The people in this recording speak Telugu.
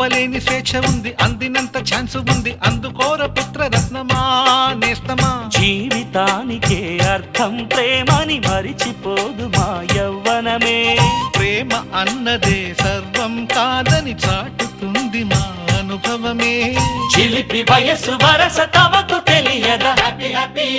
అవ్వలేని స్వేచ్ఛ ఉంది, అందినంత ఛాన్స్ ఉంది, అందుకోర పుత్ర రత్నమా నేస్తమా. జీవితానికే అర్థం ప్రేమని మరిచిపోదు మా యవ్వనమే. ప్రేమ అన్నదే సర్వం కాదని చాటుతుంది మా అనుభవమే. చిలిపి వయసు వరస తమకు తెలియదా హ్యాపీ హ్యాపీ